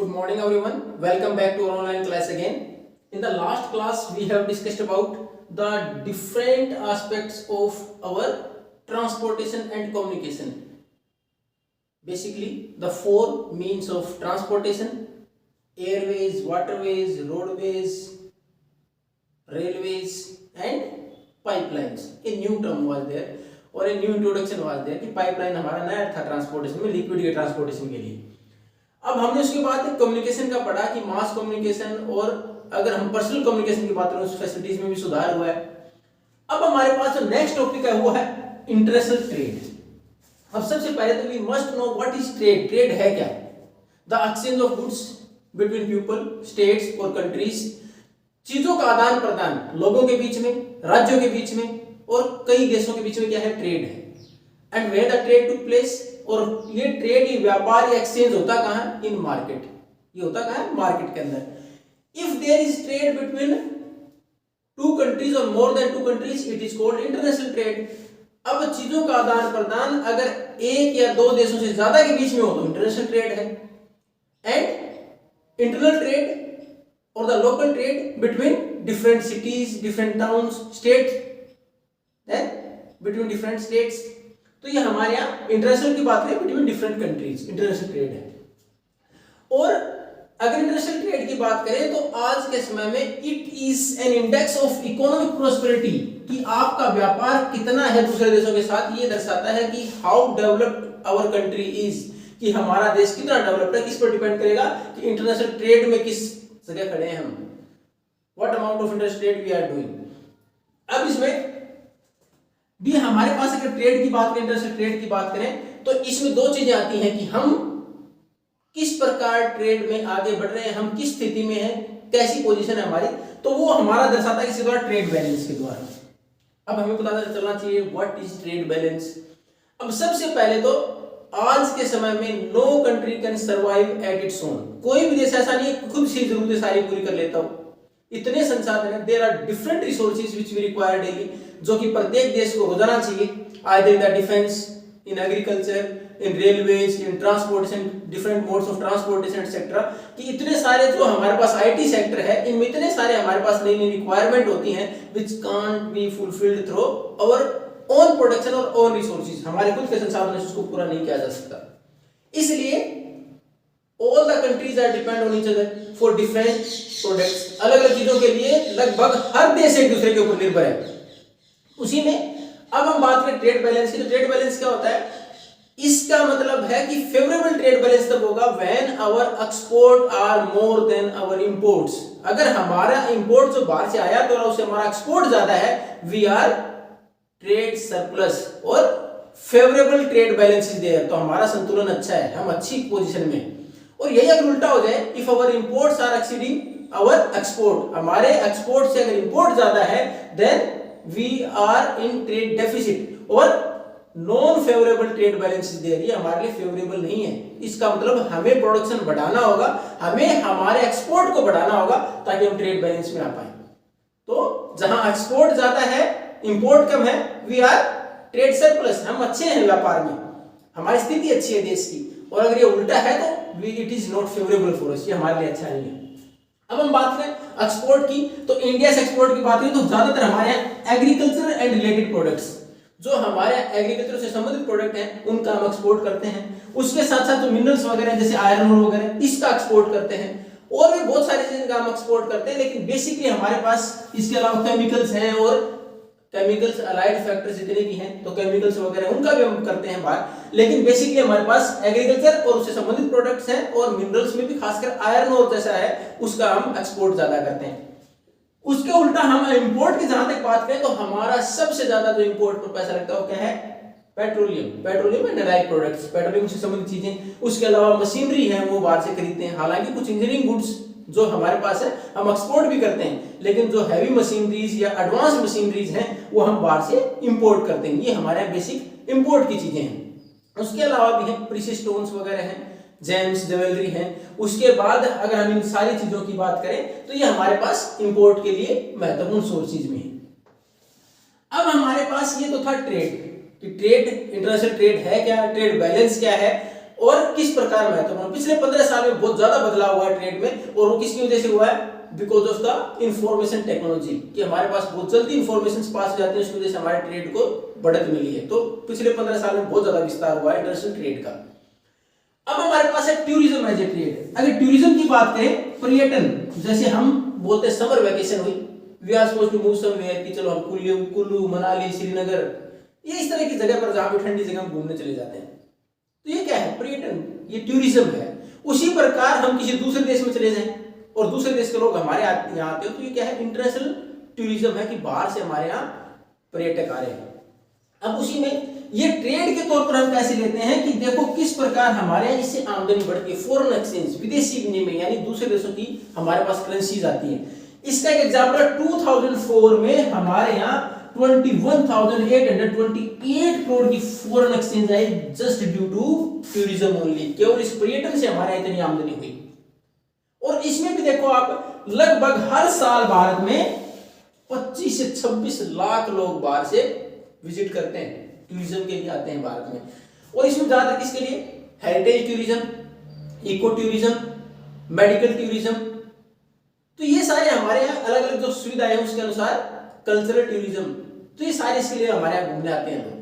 Good morning everyone. Welcome back to our online class again. In the last class we have discussed about the different aspects of our transportation and communication. Basically the four means of transportation: airways, waterways, roadways, railways and pipelines. A new term was there और a new introduction was there कि pipeline हमारा नया था transportation में, liquid के transportation के लिए. अब हमने उसके बाद कम्युनिकेशन का पढ़ा कि मास कम्युनिकेशन और अगर हम पर्सनल कम्युनिकेशन की बात करें उस फैसिलिटीज में भी सुधार हुआ है. अब हमारे पास जो नेक्स्ट टॉपिक है वो है इंटरनेशनल ट्रेड. अब सबसे पहले तो we must know what is trade. Trade है क्या? The exchange of goods between people, states और कंट्रीज. चीजों का आदान प्रदान लोगों के बीच में, राज्यों के बीच में और कई देशों के बीच में क्या है? ट्रेड है. And where the trade took place. और ये ट्रेड, ये व्यापार, ये एक्सचेंज होता कहां है? In market. ये होता कहां है? मार्केट के अंदर. If there is trade between two countries और more than two countries, it is called international trade. अब चीजों का आदान प्रदान अगर एक या दो देशों से ज्यादा के बीच में हो तो इंटरनेशनल ट्रेड है. And internal trade or the local trade between different cities, different towns, states, then between different states. तो ये हमारे यहाँ इंटरनेशनल की बात करें, between different countries international trade है. और अगर इंटरनेशनल ट्रेड की बात करें तो आज के समय में it is an index of economic prosperity, कि आपका व्यापार कितना है दूसरे देशों के साथ. ये दर्शाता है कि how developed our country is, कि हमारा देश कितना डेवलप्ड है. किस पर डिपेंड करेगा? कि इंटरनेशनल ट्रेड में किस जगह खड़े हैं हम. What amount of international trade we are doing. अब इसमें भी हमारे पास अगर ट्रेड की बात करें, इंटरनेशनल ट्रेड की बात करें, तो इसमें दो चीजें आती हैं कि हम किस प्रकार ट्रेड में आगे बढ़ रहे हैं, हम किस स्थिति में हैं, कैसी पोजीशन है हमारी. तो वो हमारा दर्शाता है किसी द्वारा? ट्रेड बैलेंस के द्वारा. अब हमें पता चलना चाहिए व्हाट इज ट्रेड बैलेंस. अब सबसे पहले तो आज के समय में no country can survive at its own. कोई भी देश ऐसा नहीं है खुद से जरूरतें सारी पूरी कर लेता हो. इतने संसाधन है. There are different resources which we require daily, जो कि प्रत्येक देश को रोजाना चाहिए. Either in the defence, in agriculture, in railways, in transportation, different modes of transportation etcetera. कि इतने सारे जो हमारे पास आईटी सेक्टर है, इनमें इतने सारे हमारे पास नई नई रिक्वायरमेंट होती हैं which can't be fulfilled through our own production और ओन रिसोर्सेज. हमारे खुद के संसाधनों से उसको पूरा नहीं किया जा सकता. इसलिए all the countries are depend on each other for different products. अलग अलग चीजों के लिए लगभग हर देश एक दूसरे के ऊपर निर्भर है. उसी में अब हम बात करें ट्रेड बैलेंस की. तो ट्रेड बैलेंस क्या होता है? इसका मतलब है कि फेवरेबल ट्रेड बैलेंस तब होगा when our export are more than our imports. अगर हमारा इंपोर्ट जो बाहर से आया तो उससे हमारा एक्सपोर्ट ज्यादा है, वी आर ट्रेड सरप्लस और favourable trade balance is there. तो हमारा संतुलन अच्छा है, हम अच्छी पोजीशन में. और यही अगर उल्टा हो जाए, if our imports are exceeding our export, हमारे एक्सपोर्ट से अगर इंपोर्ट ज्यादा है, then we are in trade deficit और non favourable trade balance is there. ये हमारे लिए फेवरेबल नहीं है. इसका मतलब हमें प्रोडक्शन बढ़ाना होगा, हमें हमारे एक्सपोर्ट को बढ़ाना होगा ताकि हम ट्रेड बैलेंस में आ पाए. तो जहां एक्सपोर्ट ज्यादा है, इंपोर्ट कम है, वी आर ट्रेड सरप्लस, हम अच्छे हैं व्यापार में, हमारी स्थिति अच्छी है देश की. और अगर ये उल्टा है तो it is not favourable for us, ये हमारे लिए अच्छा नहीं है. अब हम बात करें एक्सपोर्ट की, तो इंडिया से एक्सपोर्ट की बात करें तो ज्यादातर हमारे यहाँ एग्रीकल्चर एंड रिलेटेड प्रोडक्ट्स, जो हमारे एग्रीकल्चर से संबंधित प्रोडक्ट हैं, उनका हम एक्सपोर्ट करते हैं. उसके साथ साथ जो मिनरल्स वगैरह जैसे आयरन ओर वगैरह, इसका एक्सपोर्ट करते हैं. और भी बहुत सारी चीजें का हम एक्सपोर्ट करते हैं. लेकिन बेसिकली हमारे पास इसके अलावा केमिकल्स हैं और केमिकल्स अलाइड फैक्टर्स जितने भी हैं, तो केमिकल्स वगैरह उनका भी हम करते हैं बाहर. लेकिन बेसिकली हमारे पास एग्रीकल्चर और उससे संबंधित प्रोडक्ट्स हैं, और मिनरल्स में भी खासकर आयरन और जैसा है उसका हम एक्सपोर्ट ज्यादा करते हैं. उसके उल्टा हम इंपोर्ट की जहां तक बात करें तो हमारा सबसे ज्यादा जो इंपोर्ट पर पैसा लगता है वो क्या है? Petroleum and direct products, petroleum से संबंधित चीजें. उसके अलावा मशीनरी है वो बाहर से खरीदते हैं. हालांकि कुछ इंजीनियरिंग गुड्स जो हमारे पास है हम एक्सपोर्ट भी करते हैं, लेकिन जो हैवी मशीनरीज या एडवांस मशीनरीज हैं वो हम बाहर से इंपोर्ट करते हैं. ये हमारे बेसिक इंपोर्ट की चीजें हैं. उसके अलावा भी हैं प्रीशियस स्टोन्स वगैरह हैं, जेम्स, ज्वेलरी हैं. उसके बाद अगर हम इन सारी चीजों की बात करें तो ये हमारे पास इंपोर्ट के लिए महत्वपूर्ण सोर्सेज में है. अब हमारे पास ये तो था ट्रेड, कि ट्रेड, इंटरनेशनल ट्रेड है क्या, ट्रेड बैलेंस क्या है, और किस प्रकार महत्वपूर्ण। पिछले 15 साल में बहुत ज्यादा बदलाव हुआ है ट्रेड में, और वो किसकी वजह से हुआ है? Because of the information technology, कि हमारे पास बहुत जल्दी इंफॉर्मेशन पास हो जाती है, उसकी वजह से हमारे ट्रेड को बढ़त मिली है। तो पिछले 15 साल में बहुत ज्यादा विस्तार हुआ है इंटरनेशनल ट्रेड का। अब हमारे पास है टूरिज्म एज ए ट्रेड। अगर टूरिज्म की बात करें, पर्यटन, जैसे हम बोलते हैं समर वेकेशन हुई, we are supposed to move somewhere, कि चलो हम कुल्लू मनाली श्रीनगर, ये इस तरह की जगह पर जहां पे ठंडी जगह घूमने चले जाते हैं, तो ये क्या है? पर्यटन, ये टूरिज्म है। उसी प्रकार हम किसी दूसरे देश में चले जाएं और दूसरे देश के लोग हमारे यहाँ आते हो, तो ये क्या है? इंटरनेशनल टूरिज्म है, कि बाहर से हमारे यहाँ पर्यटक आ रहे हैं। अब उसी में ये ट्रेड के तौर पर हम कैसे लेते हैं कि देखो किस प्रकार हमारे यहाँ इससे आमदनी बढ़ती है। फॉरेन एक्सचेंज, विदेशी विनिमय, यानी दूसरे देशों की हमारे पास करेंसीज आती है। इसका एक एग्जांपल 2004 में हमारे यहाँ 21,828 करोड़ की फॉरेन एक्सचेंज आई, just due to tourism only. केवल इस पर्यटन से हमारे यहाँ इतनी आमदनी हुई। और इसमें भी देखो आप, लगभग हर साल भारत में 25 से 26 लाख लोग बाहर से विजिट करते हैं, टूरिज्म के लिए आते हैं भारत में। और इसमें ज्यादातर किसके लिए? Heritage tourism, eco tourism, medical tourism, तो ये सारे हमारे यहाँ अलग अलग जो सुविधाएं हैं उसके अनुसार कल्चरल टूरिज्म, तो ये सारे इसके लिए हमारे यहाँ घूमने आते हैं लोग।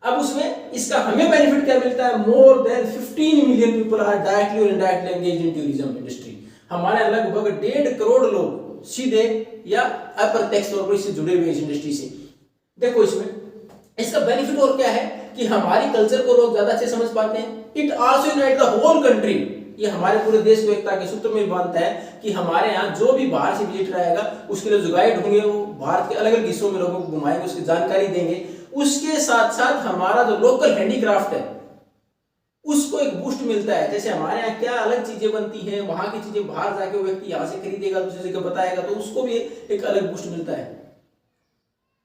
अब उसमें इसका हमें बेनिफिट क्या मिलता है? More than 15 million people are directly और indirectly engaged in tourism industry. हमारे यहाँ लगभग 1.5 करोड़ लोग सीधे या अप्रत्यक्ष तौर पर इससे जुड़े हुए इस इंडस्ट्री से। देखो इसमें इसका बेनिफिट और क्या है कि हमारी कल्चर को लोग ज्यादा अच्छे समझ पाते हैं। It also unite the whole country, ये हमारे पूरे देश को एकता के सूत्र में बांधता है कि हमारे यहाँ जो भी बाहर से विजिटर आएगा उसके लिए जो गाइड होंगे वो भारत के अलग अलग हिस्सों में लोगों को घुमाएंगे, उसकी जानकारी देंगे। उसके साथ साथ हमारा जो लोकल हैंडीक्राफ्ट है उसको एक बूस्ट मिलता है। जैसे हमारे यहाँ क्या अलग चीजें बनती हैं, वहां की चीजें बाहर जाके वो व्यक्ति यहाँ से खरीदेगा, दूसरी जगह बताएगा, तो उसको भी एक अलग बूस्ट मिलता है।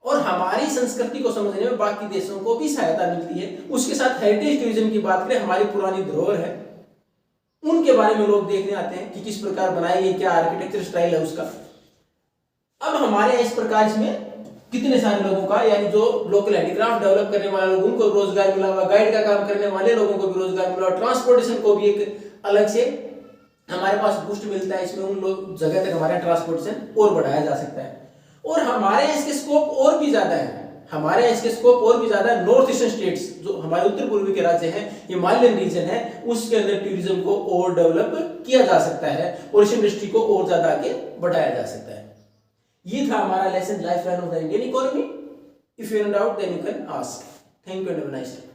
और हमारी संस्कृति को समझने में बाकी देशों को भी सहायता मिलती है। उसके साथ हेरिटेज टूरिज्म की बात करें, हमारी पुरानी धरोहर है उनके बारे में लोग देखने आते हैं कि किस प्रकार बनाई है, क्या आर्किटेक्चर स्टाइल है उसका। अब हमारे इस प्रकार इसमें कितने सारे लोगों का, यानी जो लोकल हैंडीक्राफ्ट डेवलप करने वाले लोगों को रोजगार मिला हुआ, गाइड का काम करने वाले लोगों को भी रोजगार मिला, और ट्रांसपोर्टेशन को भी एक अलग से हमारे पास बूस्ट मिलता है। इसमें उन लोग जगह तक हमारा ट्रांसपोर्टेशन और बढ़ाया जा सकता है। और हमारे इसके स्कोप और भी ज्यादा है, हमारे इसके स्कोप और भी ज्यादा है। नॉर्थ ईस्टर्न स्टेट्स जो हमारे उत्तर पूर्वी के राज्य हैं, हिमालयन रीजन है, उसके अंदर टूरिज्म को और डेवलप किया जा सकता है और इस इंडस्ट्री को और ज्यादा आगे बढ़ाया जा सकता है। ये था हमारा lesson, life line of the Indian economy. If you in doubt then you can ask. Thank you and have a nice day.